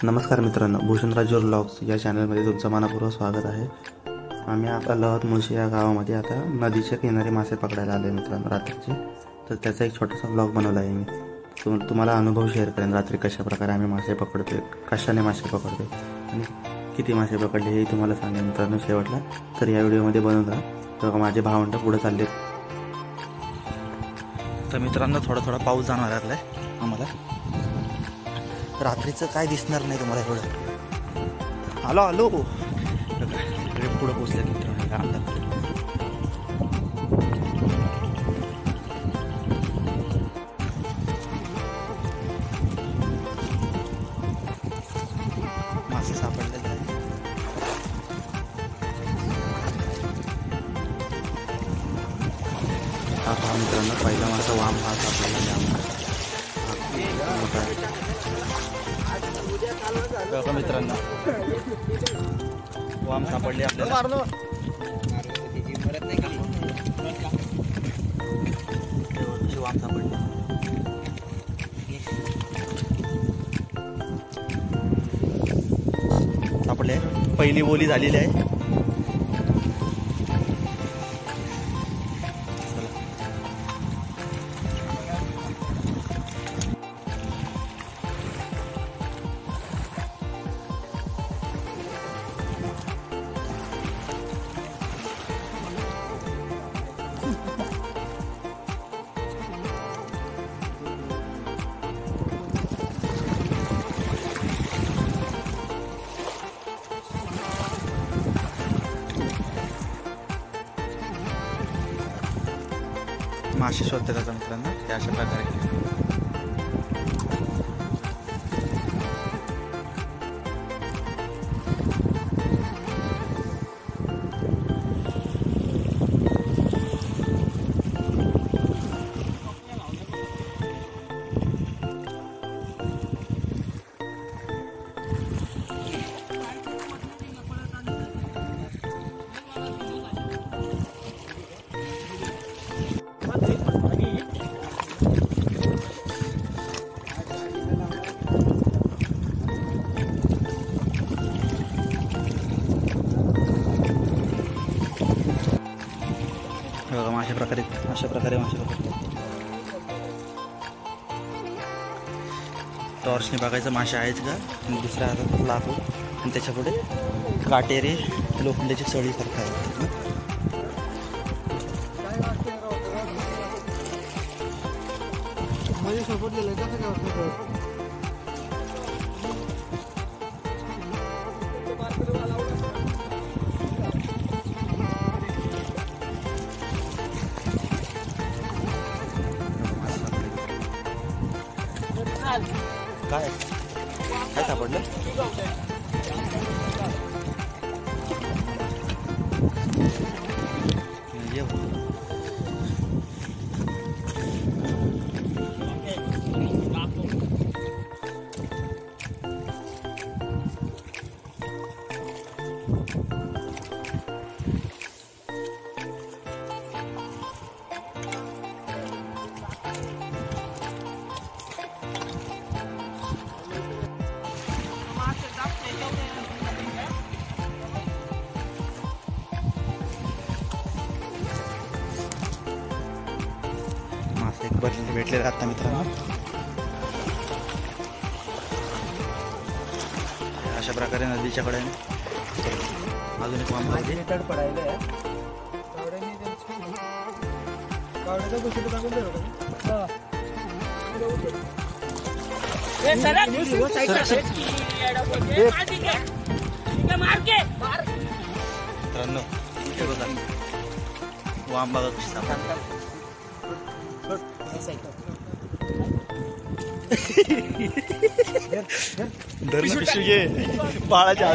नमस्कार मित्रांनो, भूषणराज व्लॉग्स या चॅनलमध्ये तुमचं मनपूर्वक स्वागत आहे। आम्ही आता लहत मुळशी या गावामध्ये आता नदीच्या किनारी मासे पकडायला आले मित्रांनो रात्रीचे। तर त्याचा एक छोटासा व्लॉग बनवला आहे मी। तुम्हाला अनुभव शेअर करेन रात्री कशा प्रकारे आम्ही मासे पकडतोय, कशाने मासे पकडतोय आणि किती मासे पकडले हे तुम्हाला सांगेन मित्रांनो शेवटला। तर या व्हिडिओमध्ये बनवून राहा। तर माझे भावंड पुढे चालले। तर मित्रांनो थोडा पाऊस जाणार आहे आम्हाला। रात्रीचं काय दिसणार नाही तुम्हाला एवढं। हॅलो पुढे पोचले मित्रांनो। मासे सापडले हा मित्रांनो पहिला माझा वाम हा सापडला बघा मित्रांनो, वाम सापडले आपल्याला। वाम सापडले सापडले पहिली बोली झालेली आहे। मासे शोधते जातात मित्रांनो त्या अशा प्रकारे। बघा अशा प्रकारे मासे पकडतात। टॉर्चने बघायचं मासे आहेत का। दुसऱ्या हातात लाकूड आणि त्याच्या पुढे काटेरी लोखंडाची सळी करतात। काय काय सापडलं? भेटले आता मित्रांनो अशा प्रकारे नदीच्या कडेने अजून एक वाम मित्रांनो वाम बघा कशी सापडतात। बाळाच्या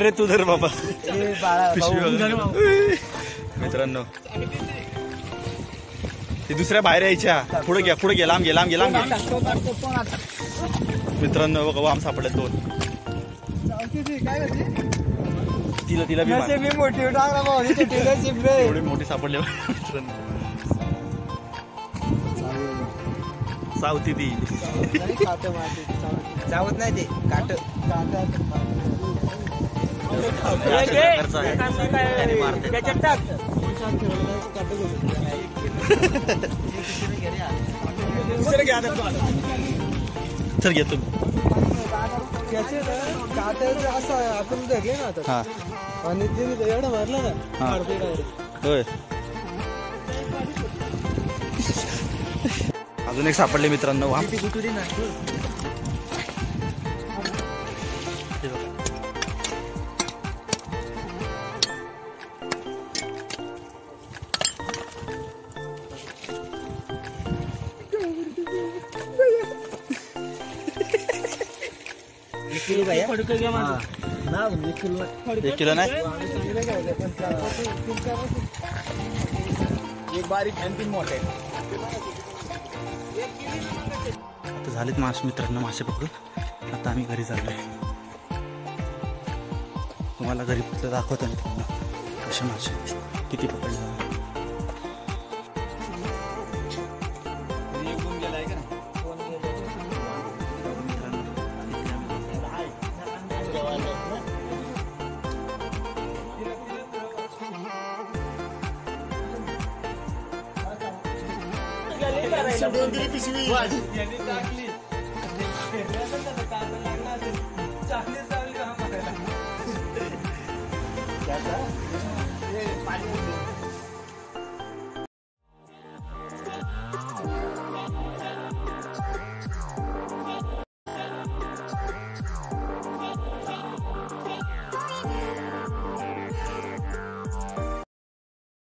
रे तू धर बाबा मित्रांनो। ते दुसऱ्या बाहेर यायच्या पुढे घ्या लांब घे मित्रांनो। बघा वाम सापडले दोन। तिला मोठी सापडले। सावती ती चावत नाही ते काट सर घ्या तुम्ही असं आपण धरले ना आता आणि ते एवढं मारलं ना होय. अजून एक सापडले मित्रांनो. वा एक किलो नाही एक बारीक आणखी मोठे आता झालेत मासे मित्रांनो मासे पकडून. आता आम्ही घरी चाललोय. तुम्हाला घरी फक्त दाखवतो मित्रांनो कसे मासे किती पकडले. पिशवी